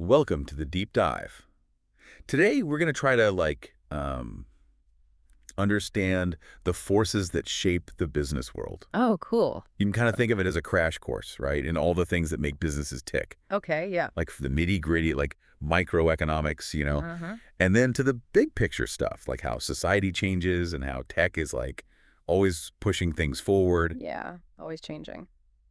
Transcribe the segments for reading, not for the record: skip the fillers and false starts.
Welcome to the deep dive. Today we're going to try to understand the forces that shape the business world. Oh, cool. You can kind of think of it as a crash course, right? In all the things that make businesses tick. Okay, yeah. Like the nitty-gritty, like microeconomics, Uh-huh. and then to the big picture stuff, like how society changes and how tech is like always pushing things forward. Yeah, always changing.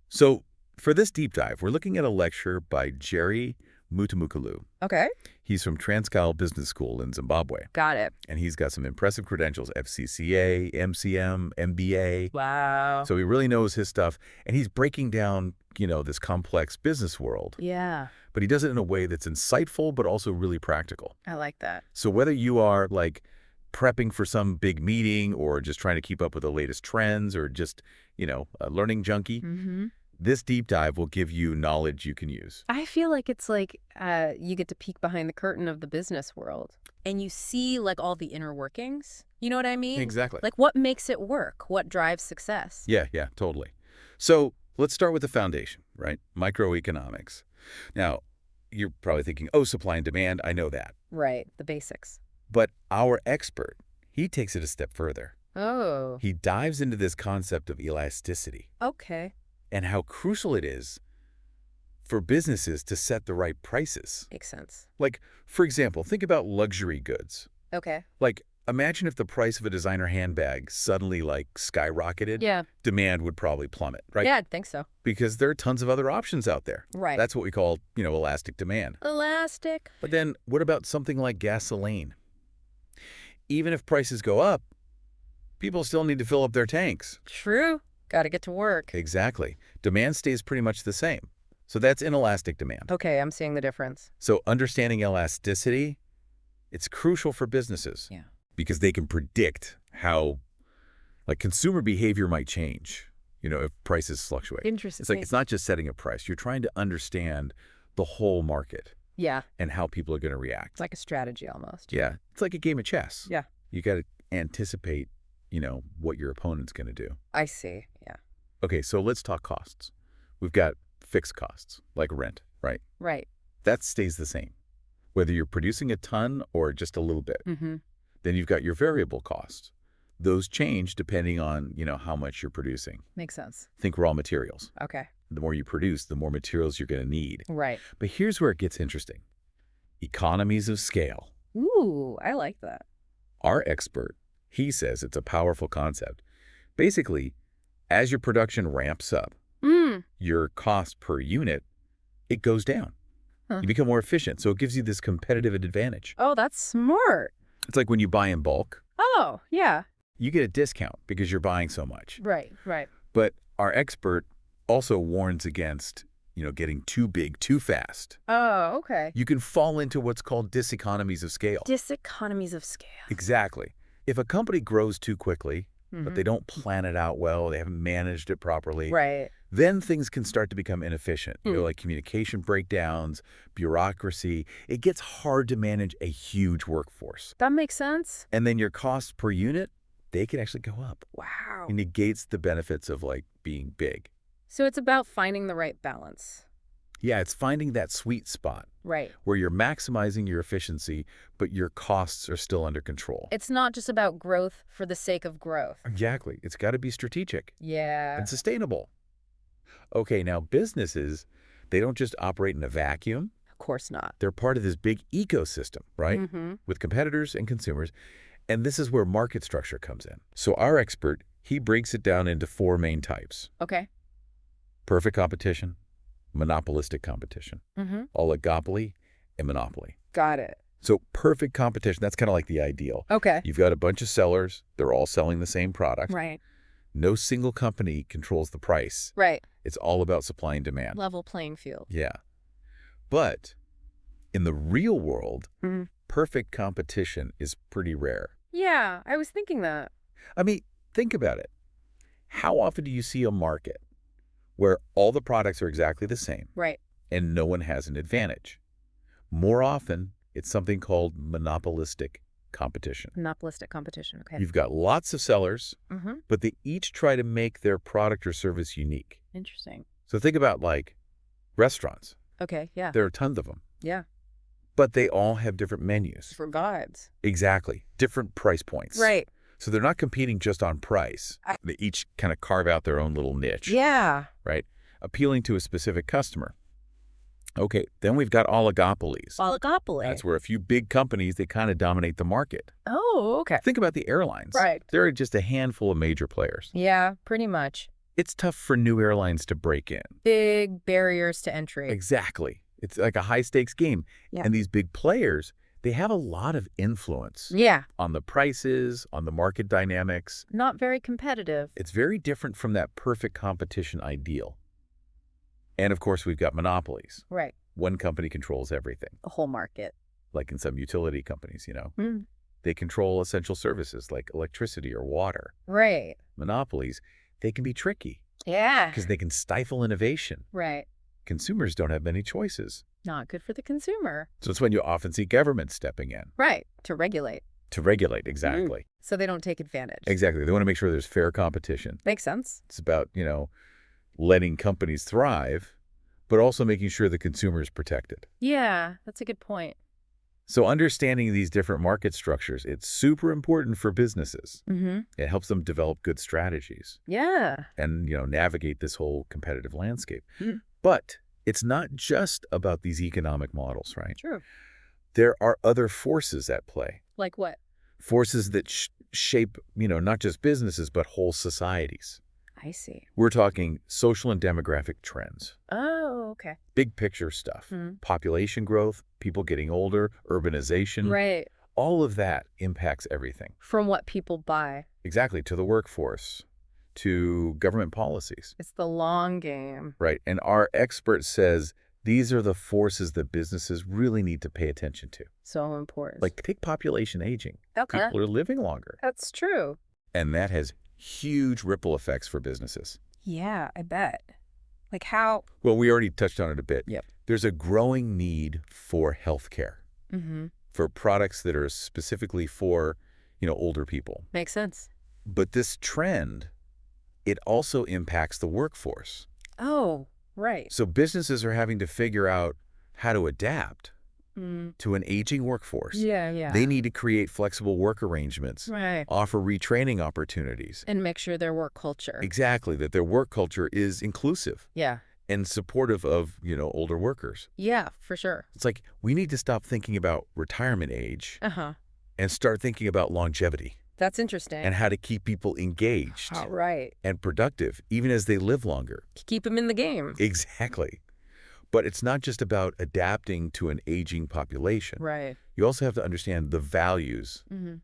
So for this deep dive, we're looking at a lecture by Jerry Mutamukulu. Okay. He's from Transcal Business School in Zimbabwe, Got it. and he's got some impressive credentials, FCCA, MCM, MBA. Wow. So he really knows his stuff, and he's breaking down, this complex business world. Yeah, But he does it in a way that's insightful, but also really practical. I like that. So whether you are prepping for some big meeting or just trying to keep up with the latest trends or just, a learning junkie, Mm-hmm. this deep dive will give you knowledge you can use. I feel like it's like you get to peek behind the curtain of the business world and you see like all the inner workings. You know what I mean? Exactly. Like what makes it work? What drives success? Yeah, totally. So let's start with the foundation, right? Microeconomics. Now, you're probably thinking, oh, supply and demand, I know that. Right, the basics. But our expert, he takes it a step further. Oh, He dives into this concept of elasticity okay. and how crucial it is for businesses to set the right prices. Makes sense. Like, for example, think about luxury goods. Okay. Like, imagine if the price of a designer handbag suddenly, skyrocketed. Yeah. Demand would probably plummet, right? Yeah, I think so. Because there are tons of other options out there. Right. That's what we call, elastic demand. Elastic. But then what about something like gasoline? Even if prices go up, people still need to fill up their tanks. True. Got to get to work. Exactly. Demand stays pretty much the same. So that's inelastic demand. Okay, I'm seeing the difference. So understanding elasticity, it's crucial for businesses. Yeah. Because they can predict how consumer behavior might change, if prices fluctuate. Interesting. It's not just setting a price. You're trying to understand the whole market Yeah, and how people are going to react. it's like a strategy almost. Yeah. It's like a game of chess. Yeah. You got to anticipate, what your opponent's going to do. I see. Yeah. Okay, so let's talk costs. We've got fixed costs, like rent, right? Right. That stays the same, whether you're producing a ton or just a little bit. Mm-hmm. Then you've got your variable costs. Those change depending on, how much you're producing. Makes sense. Think raw materials. Okay. The more you produce, the more materials you're going to need. Right. But here's where it gets interesting. Economies of scale. Ooh, I like that. Our expert, he says it's a powerful concept. Basically, as your production ramps up, your cost per unit, it goes down. Huh. You become more efficient, so it gives you this competitive advantage. Oh, that's smart. It's like when you buy in bulk, Oh, yeah. you get a discount because you're buying so much. Right. But our expert also warns against, getting too big too fast. Oh, okay. You can fall into what's called diseconomies of scale. Diseconomies of scale. Exactly. If a company grows too quickly, but they don't plan it out well, they haven't managed it properly, Right. then things can start to become inefficient. Like communication breakdowns, bureaucracy. It gets hard to manage a huge workforce. That makes sense. And then your costs per unit, they can actually go up. Wow. It negates the benefits of being big. So it's about finding the right balance. Yeah, it's finding that sweet spot Right. where you're maximizing your efficiency, but your costs are still under control. It's not just about growth for the sake of growth. Exactly. It's got to be strategic Yeah. and sustainable. Okay, now businesses, they don't just operate in a vacuum. Of course not. They're part of this big ecosystem, right? Mm-hmm. With competitors and consumers. And this is where market structure comes in. So our expert, he breaks it down into 4 main types. Okay. Perfect competition, monopolistic competition, Mm-hmm. oligopoly, and monopoly. Got it. So perfect competition, that's kind of like the ideal. Okay. You've got a bunch of sellers. They're all selling the same product. Right. No single company controls the price. Right. It's all about supply and demand. Level playing field. Yeah. But in the real world, Mhm. perfect competition is pretty rare. Yeah, I was thinking that. I mean, think about it. How often do you see a market where all the products are exactly the same Right. and no one has an advantage? More often, it's something called monopolistic competition. Monopolistic competition. Okay. You've got lots of sellers, Mm-hmm. but they each try to make their product or service unique. Interesting. So think about restaurants. Okay. Yeah. There are tons of them. Yeah. but they all have different menus. For vibes. Exactly. Different price points. Right. So they're not competing just on price. They each kind of carve out their own little niche. Yeah. Right? Appealing to a specific customer. Okay, then we've got oligopolies. Oligopoly. That's where a few big companies, they kind of dominate the market. Oh, okay. Think about the airlines. Right. There are just a handful of major players. Yeah, pretty much. It's tough for new airlines to break in. Big barriers to entry. Exactly. It's like a high-stakes game. Yeah. And these big players, they have a lot of influence. Yeah. On the prices, on the market dynamics. Not very competitive. It's very different from that perfect competition ideal. And of course, we've got monopolies. Right. One company controls everything. The whole market. Like in some utility companies, Mm. They control essential services like electricity or water. Right. Monopolies, they can be tricky Yeah. because they can stifle innovation. Right. Consumers don't have many choices. Not good for the consumer. So it's when you often see government stepping in. Right. To regulate. To regulate, exactly. So they don't take advantage. Exactly. They want to make sure there's fair competition. Makes sense. It's about, letting companies thrive, but also making sure the consumer is protected. Yeah, that's a good point. So understanding these different market structures, it's super important for businesses. Mm-hmm. It helps them develop good strategies Yeah. and, navigate this whole competitive landscape. Hmm. But it's not just about these economic models, right? True. There are other forces at play. Like what? Forces that shape, not just businesses, but whole societies. I see. We're talking social and demographic trends. Oh, okay. Big picture stuff. Mhm. Population growth, people getting older, urbanization. Right. All of that impacts everything. From what people buy. Exactly. To the workforce, to government policies. It's the long game. Right. And our expert says these are the forces that businesses really need to pay attention to. So important. Like take population aging. Okay. People are living longer. That's true. And that has huge ripple effects for businesses. Yeah, I bet. Like how? Well, we already touched on it a bit. Yep. There's a growing need for healthcare, Mm-hmm. for products that are specifically for, older people. Makes sense. But this trend, it also impacts the workforce. Oh, right. So businesses are having to figure out how to adapt Mm. to an aging workforce. Yeah. They need to create flexible work arrangements, Right. offer retraining opportunities. And make sure their work culture. Exactly, that their work culture is inclusive Yeah. and supportive of, older workers. Yeah, for sure. It's like we need to stop thinking about retirement age Uh-huh. and start thinking about longevity That's interesting. and how to keep people engaged All right. and productive even as they live longer. Keep them in the game. Exactly. But it's not just about adapting to an aging population. Right. You also have to understand the values Mm-hmm.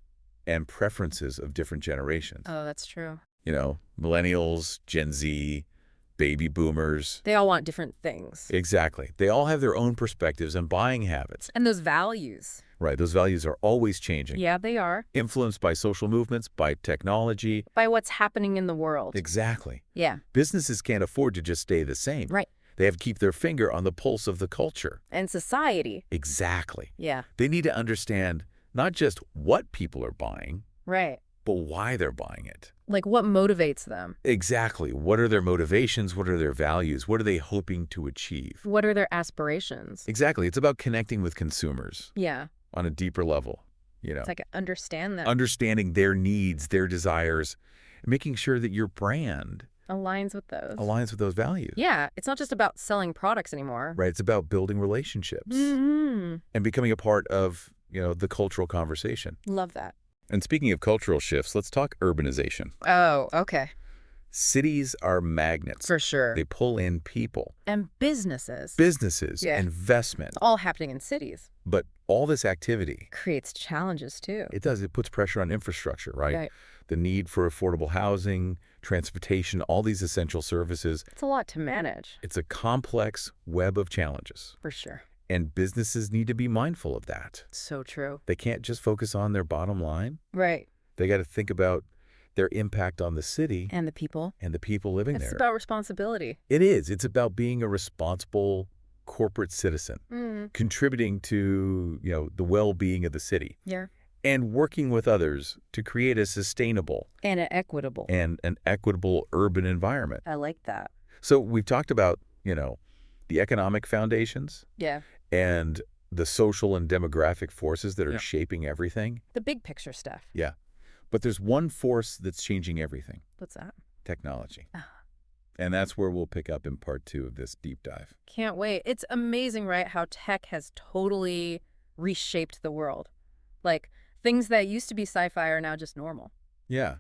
and preferences of different generations. Oh, that's true. Millennials, Gen Z, baby boomers. They all want different things. Exactly. They all have their own perspectives and buying habits. And those values. Right. Those values are always changing. Yeah, they are. Influenced by social movements, by technology. By what's happening in the world. Exactly. Yeah. Businesses can't afford to just stay the same. Right. They have to keep their finger on the pulse of the culture. And society. Exactly. Yeah. They need to understand not just what people are buying, Right. but why they're buying it. Like what motivates them? Exactly. What are their motivations? What are their values? What are they hoping to achieve? What are their aspirations? Exactly. It's about connecting with consumers Yeah. on a deeper level, It's like understand that. understanding their needs, their desires, and making sure that your brand Aligns with those. aligns with those values. Yeah. It's not just about selling products anymore. Right. It's about building relationships Mm-hmm. and becoming a part of, the cultural conversation. Love that. And speaking of cultural shifts, let's talk urbanization. Oh, okay. Cities are magnets. For sure. They pull in people, And businesses. businesses, Yeah. investment. All happening in cities. But all this activity, Creates challenges too. it puts pressure on infrastructure, right? Right. The need for affordable housing, transportation, all these essential services. It's a lot to manage. It's a complex web of challenges. For sure. And businesses need to be mindful of that. So true. They can't just focus on their bottom line. Right. They got to think about their impact on the city And the people. and the people living It's there. about responsibility. It is. It's about being a responsible corporate citizen, Mm. contributing to, the well-being of the city Yeah. and working with others to create a sustainable And equitable. and an equitable urban environment. I like that. So we've talked about, the economic foundations Yeah. and the social and demographic forces that are Yeah. shaping everything. The big picture stuff. Yeah. But there's one force that's changing everything. What's that? Technology. Ah. And that's where we'll pick up in part 2 of this deep dive. Can't wait. It's amazing, right, how tech has totally reshaped the world. Like, things that used to be sci-fi are now just normal. Yeah.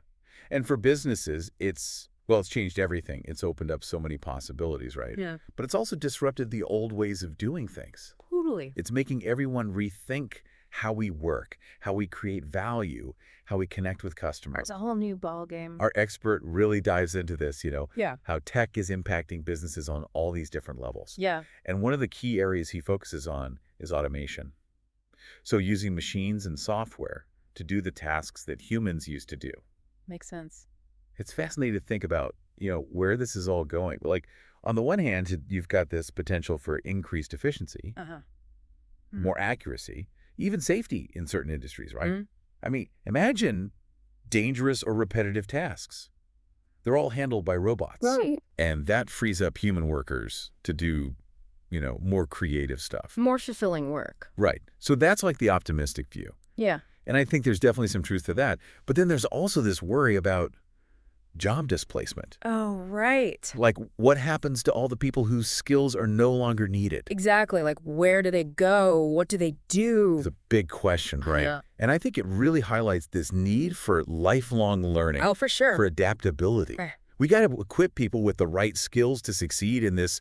And for businesses, it's changed everything. It's opened up so many possibilities, right? Yeah. But it's also disrupted the old ways of doing things. Totally. It's making everyone rethink how we work, how we create value, how we connect with customers. It's a whole new ball game. Our expert really dives into this, Yeah. how tech is impacting businesses on all these different levels. Yeah. And one of the key areas he focuses on is automation. So using machines and software to do the tasks that humans used to do. Makes sense. It's fascinating to think about, where this is all going. Like, on the one hand, you've got this potential for increased efficiency, Uh-huh. more accuracy, even safety in certain industries, right? Mhm. I mean, imagine dangerous or repetitive tasks. They're all handled by robots. Right. And that frees up human workers to do, more creative stuff. More fulfilling work. Right. So that's like the optimistic view. Yeah. And I think there's definitely some truth to that. But then there's also this worry about job displacement. Oh, right. Like, what happens to all the people whose skills are no longer needed? Exactly. Like, where do they go? What do they do? It's a big question, right? Yeah. And I think it really highlights this need for lifelong learning, Oh, for sure. for adaptability. Right. We got to equip people with the right skills to succeed in this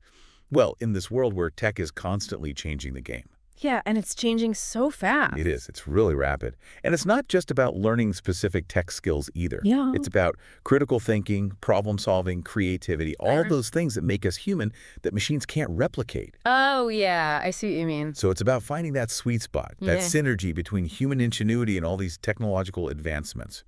world where tech is constantly changing the game. Yeah, and it's changing so fast. It is. It's really rapid. And it's not just about learning specific tech skills either. Yeah. It's about critical thinking, problem solving, creativity, all those things that make us human that machines can't replicate. Oh, yeah. I see what you mean. So it's about finding that sweet spot, that Yeah. synergy between human ingenuity and all these technological advancements.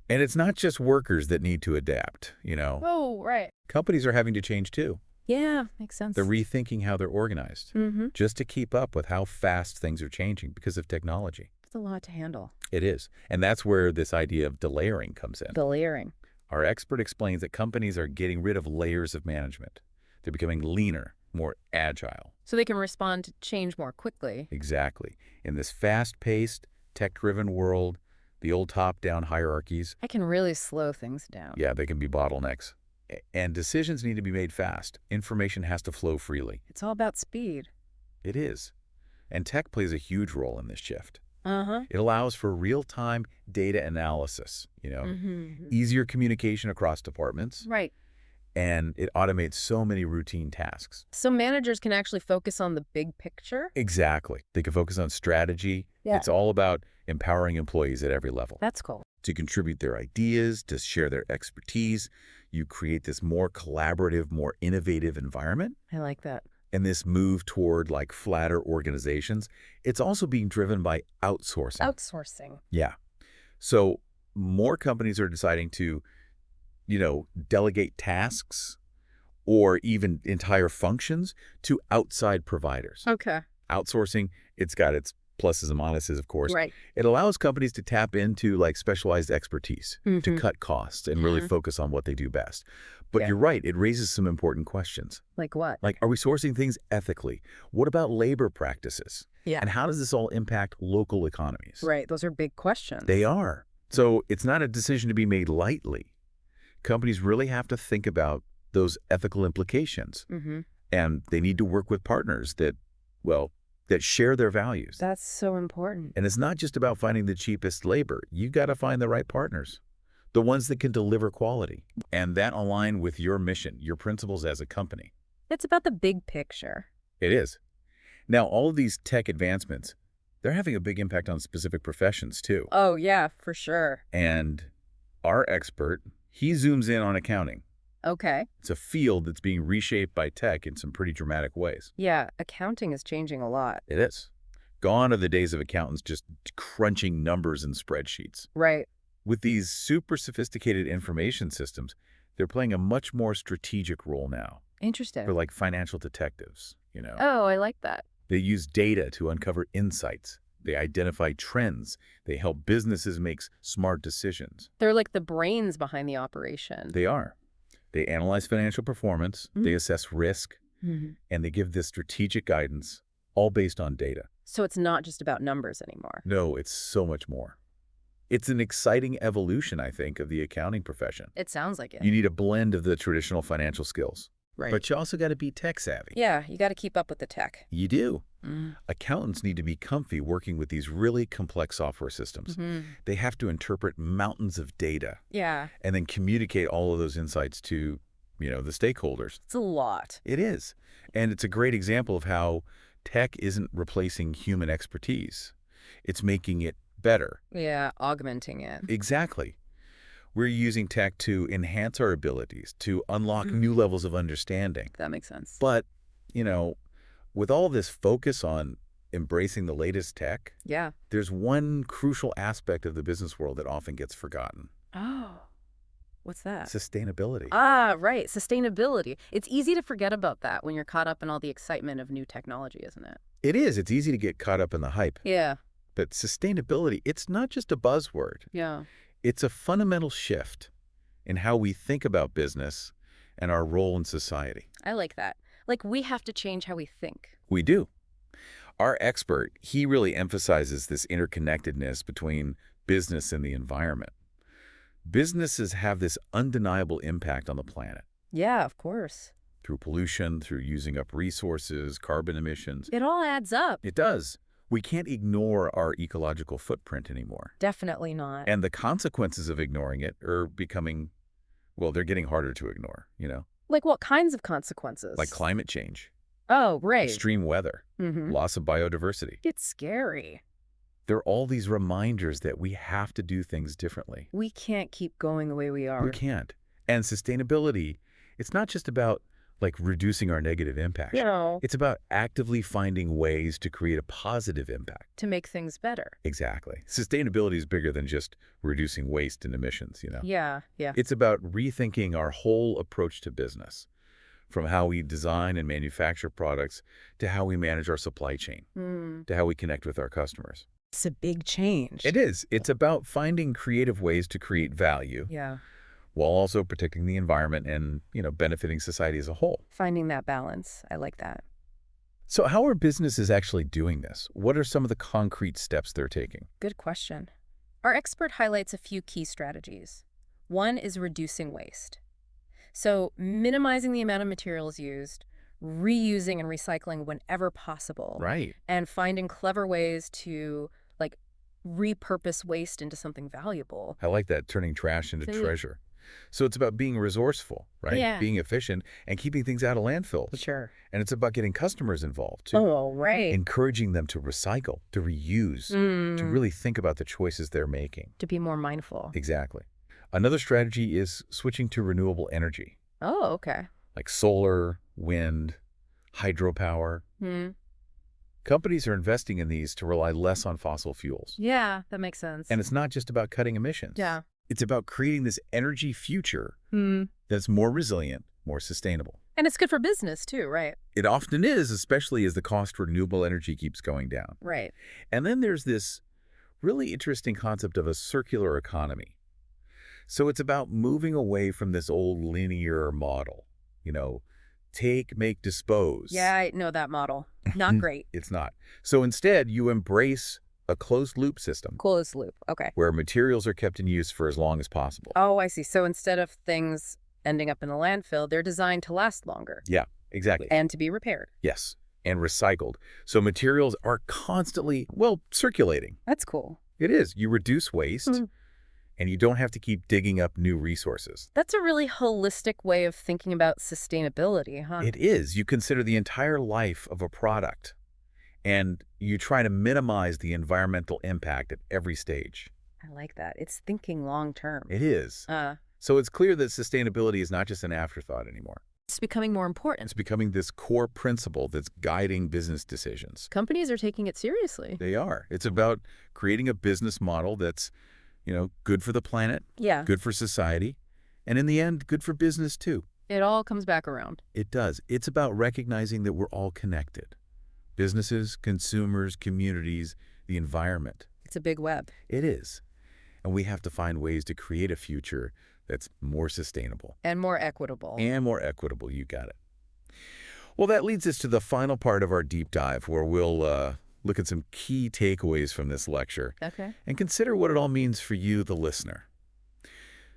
And it's not just workers that need to adapt, Oh, right. Companies are having to change too. Yeah, makes sense. They're rethinking how they're organized Mm-hmm. just to keep up with how fast things are changing because of technology. It's a lot to handle. It is. And that's where this idea of delayering comes in. The layering. Our expert explains that companies are getting rid of layers of management. They're becoming leaner, more agile. So they can respond to change more quickly. Exactly. In this fast-paced, tech-driven world, the old top-down hierarchies, I can really slow things down. yeah, they can be bottlenecks. And decisions need to be made fast. Information has to flow freely. It's all about speed. It is. And tech plays a huge role in this shift. Uh-huh. It allows for real-time data analysis, Mm-hmm. easier communication across departments, Right. and it automates so many routine tasks. So managers can actually focus on the big picture? Exactly. They can focus on strategy. Yeah. It's all about empowering employees at every level That's cool. to contribute their ideas, to share their expertise. You create this more collaborative, more innovative environment. I like that. And this move toward flatter organizations, it's also being driven by outsourcing. Outsourcing. Yeah. So more companies are deciding to, delegate tasks or even entire functions to outside providers. Okay. Outsourcing, it's got its pluses and minuses, of course. Right. It allows companies to tap into specialized expertise to Mhm. cut costs and really Mhm. focus on what they do best. But Yeah. you're right, it raises some important questions. Like what? Are we sourcing things ethically? What about labor practices? Yeah. And how does this all impact local economies? Right. Those are big questions. They are. So it's not a decision to be made lightly. Companies really have to think about those ethical implications. Mm-hmm. And they need to work with partners that share their values. That's so important. And it's not just about finding the cheapest labor. You got to find the right partners, the ones that can deliver quality, and that align with your mission, your principles as a company. It's about the big picture. It is. Now, all of these tech advancements, they're having a big impact on specific professions too. Oh, yeah, for sure. And our expert, he zooms in on accounting. Okay. It's a field that's being reshaped by tech in some pretty dramatic ways. Yeah, accounting is changing a lot. It is. Gone are the days of accountants just crunching numbers in spreadsheets. Right. With these super sophisticated information systems, they're playing a much more strategic role now Interesting. for financial detectives, Oh, I like that. They use data to uncover insights. They identify trends. They help businesses make smart decisions. They're like the brains behind the operation. They are. They analyze financial performance, Mhm. they assess risk, Mhm. and they give this strategic guidance all based on data. So it's not just about numbers anymore. No, it's so much more. It's an exciting evolution, I think, of the accounting profession. It sounds like it. You need a blend of the traditional financial skills. Right. But you also got to be tech savvy. Yeah, you got to keep up with the tech. You do. Mm. Accountants need to be comfy working with these really complex software systems. They have to interpret mountains of data. Yeah. And then communicate all of those insights to, the stakeholders. It's a lot. It is. And it's a great example of how tech isn't replacing human expertise. It's making it better. Yeah, augmenting it. Exactly. We're using tech to enhance our abilities, to unlock new levels of understanding. That makes sense. But, with all this focus on embracing the latest tech, Yeah. there's one crucial aspect of the business world that often gets forgotten. Oh, what's that? Sustainability. Ah, right. Sustainability. It's easy to forget about that when you're caught up in all the excitement of new technology, isn't it? It is. It's easy to get caught up in the hype. Yeah. But sustainability, it's not just a buzzword. Yeah. It's a fundamental shift in how we think about business and our role in society. I like that. Like, we have to change how we think. We do. Our expert, he really emphasizes this interconnectedness between business and the environment. Businesses have this undeniable impact on the planet Yeah, of course. through pollution, through using up resources, carbon emissions. It all adds up. It does. We can't ignore our ecological footprint anymore. Definitely not. And the consequences of ignoring it are becoming, they're getting harder to ignore, Like, what kinds of consequences? like climate change, Oh, right. extreme weather, loss of biodiversity. It's scary. There are all these reminders that we have to do things differently. We can't keep going the way we are. We can't. And sustainability, it's not just about reducing our negative impact. It's about actively finding ways to create a positive impact. To make things better. Exactly. Sustainability is bigger than just reducing waste and emissions, Yeah. It's about rethinking our whole approach to business, from how we design and manufacture products to how we manage our supply chain, to how we connect with our customers. It's a big change. It is. It's about finding creative ways to create value Yeah. while also protecting the environment and, benefiting society as a whole. Finding that balance. I like that. So how are businesses actually doing this? What are some of the concrete steps they're taking? Good question. Our expert highlights a few key strategies. One is reducing waste. So minimizing the amount of materials used, reusing and recycling whenever possible. Right. And finding clever ways to, repurpose waste into something valuable. I like that, turning trash into treasure. So it's about being resourceful, right? Yeah. Being efficient and keeping things out of landfills. Sure. And it's about getting customers involved, too. Oh, right. Encouraging them to recycle, to reuse, to really think about the choices they're making. To be more mindful. Exactly. Another strategy is switching to renewable energy, Oh, okay. like solar, wind, hydropower. Companies are investing in these to rely less on fossil fuels. Yeah, that makes sense. And it's not just about cutting emissions. Yeah. It's about creating this energy future that's more resilient, more sustainable. And it's good for business, too, right? It often is, especially as the cost for renewable energy keeps going down. Right. And then there's this really interesting concept of a circular economy. So it's about moving away from this old linear model, take, make, dispose. Yeah, I know that model. Not great. It's not. So instead, you embrace a closed-loop system Closed loop. Okay. where materials are kept in use for as long as possible. Oh, I see. So instead of things ending up in a landfill, they're designed to last longer. Yeah, exactly. And to be repaired. Yes, and recycled. So materials are constantly, circulating. That's cool. It is. You reduce waste, and you don't have to keep digging up new resources. That's a really holistic way of thinking about sustainability, huh? It is. You consider the entire life of a product, and you try to minimize the environmental impact at every stage. I like that. It's thinking long term. It is. So it's clear that sustainability is not just an afterthought anymore. It's becoming more important. It's becoming this core principle that's guiding business decisions. Companies are taking it seriously. They are. It's about creating a business model that's, good for the planet, Yeah. good for society, and in the end, good for business too. It all comes back around. It does. It's about recognizing that we're all connected. Businesses, consumers, communities, the environment. It's a big web. It is. And we have to find ways to create a future that's more sustainable. And more equitable. And more equitable, you got it. Well, that leads us to the final part of our deep dive, where we'll look at some key takeaways from this lecture Okay. and consider what it all means for you, the listener.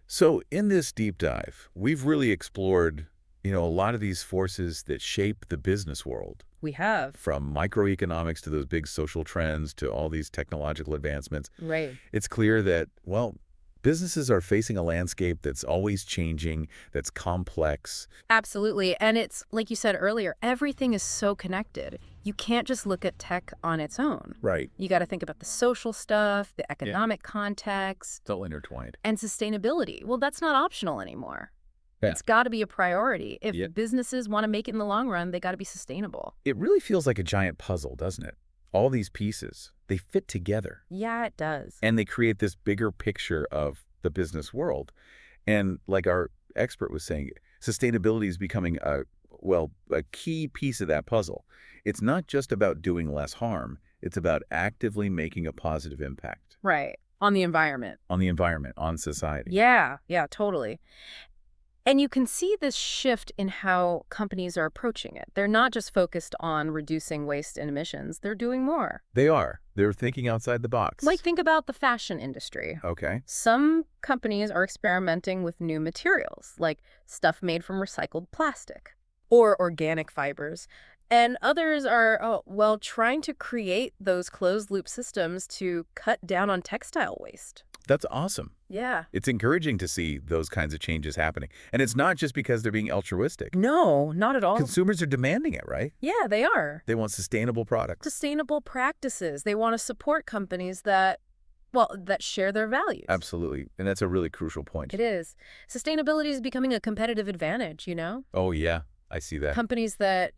So in this deep dive, we've really explored, a lot of these forces that shape the business world, We have. from microeconomics to those big social trends to all these technological advancements. Right. It's clear that, well, businesses are facing a landscape that's always changing, that's complex. Absolutely. And it's, like you said earlier, everything is so connected. You can't just look at tech on its own. Right. You got to think about the social stuff, the economic context, It's all intertwined. and sustainability. Well, that's not optional anymore. Yeah. It's got to be a priority. If Yep. businesses want to make it in the long run, they got to be sustainable. It really feels like a giant puzzle, doesn't it? All these pieces, they fit together, Yeah, it does. and they create this bigger picture of the business world. And like our expert was saying, sustainability is becoming a key piece of that puzzle. It's not just about doing less harm. It's about actively making a positive impact Right. On the environment. on the environment, on society. Yeah, totally. And you can see this shift in how companies are approaching it. They're not just focused on reducing waste and emissions. They're doing more. They are. They're thinking outside the box. Like, think about the fashion industry. Okay. Some companies are experimenting with new materials, like stuff made from recycled plastic or organic fibers. And others are, trying to create those closed-loop systems to cut down on textile waste. That's awesome. Yeah. It's encouraging to see those kinds of changes happening. And it's not just because they're being altruistic. No, not at all. Consumers are demanding it, right? Yeah, they are. They want sustainable products. Sustainable practices. They want to support companies that share their values. Absolutely. And that's a really crucial point. It is. Sustainability is becoming a competitive advantage, Oh, yeah. I see that. Companies that,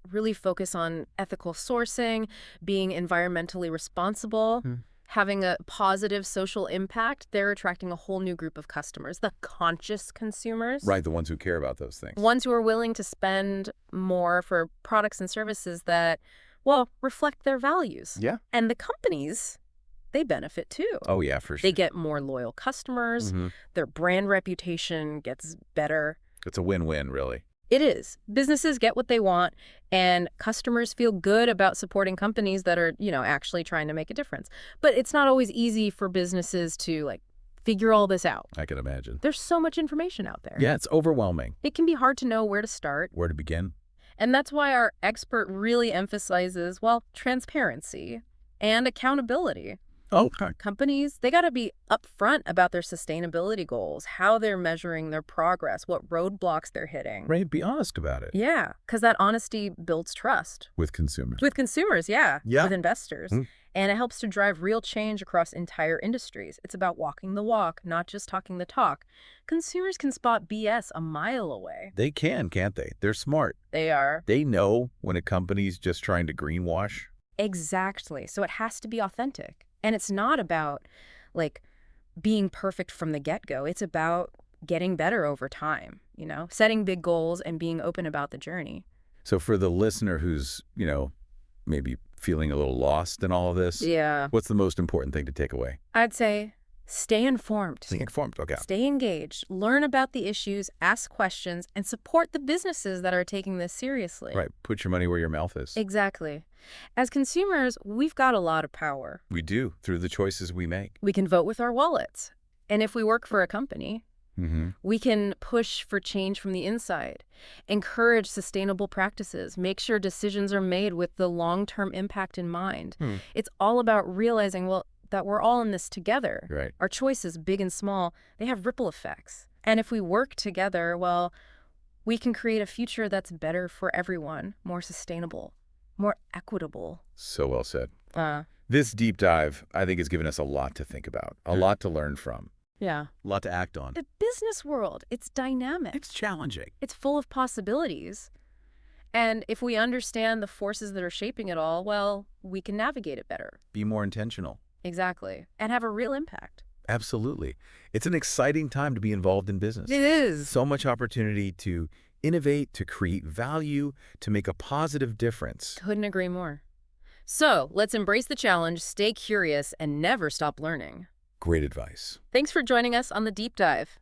really focus on ethical sourcing, being environmentally responsible, having a positive social impact, they're attracting a whole new group of customers, the conscious consumers. Right, the ones who care about those things. Ones who are willing to spend more for products and services that, reflect their values. Yeah. And the companies, they benefit too. Oh, yeah, for sure. They get more loyal customers. Their brand reputation gets better. It's a win-win, really. It is. Businesses get what they want, and customers feel good about supporting companies that are, actually trying to make a difference. But it's not always easy for businesses to, figure all this out. I can imagine. There's so much information out there. Yeah, it's overwhelming. It can be hard to know where to start. Where to begin? And that's why our expert really emphasizes, transparency and accountability. Oh, Companies, they got to be upfront about their sustainability goals, how they're measuring their progress, what roadblocks they're hitting. right. Be honest about it. Yeah, because that honesty builds trust. With consumers. With consumers, yeah. Yeah. With investors. And it helps to drive real change across entire industries. It's about walking the walk, not just talking the talk. Consumers can spot BS a mile away. They can, can't they? They're smart. They are. They know when a company's just trying to greenwash. Exactly. So it has to be authentic. And it's not about, being perfect from the get-go. It's about getting better over time, setting big goals and being open about the journey. So for the listener who's, maybe feeling a little lost in all of this, Yeah. what's the most important thing to take away? I'd say stay informed. Stay informed. Okay. Stay engaged. Learn about the issues, ask questions, and support the businesses that are taking this seriously. Right. Put your money where your mouth is. Exactly. As consumers, we've got a lot of power. We do, through the choices we make. We can vote with our wallets. And if we work for a company, we can push for change from the inside, encourage sustainable practices, make sure decisions are made with the long-term impact in mind. It's all about realizing, that we're all in this together. Right. Our choices, big and small, they have ripple effects. And if we work together, we can create a future that's better for everyone, more sustainable, more equitable. So well said. This deep dive, I think, has given us a lot to think about, a lot to learn from, Yeah. a lot to act on. The business world, it's dynamic. It's challenging. It's full of possibilities. And if we understand the forces that are shaping it all, we can navigate it better. Be more intentional. Exactly. And have a real impact. Absolutely. It's an exciting time to be involved in business. It is. So much opportunity to innovate, to create value, to make a positive difference. Couldn't agree more. So let's embrace the challenge, stay curious, and never stop learning. Great advice. Thanks for joining us on The Deep Dive.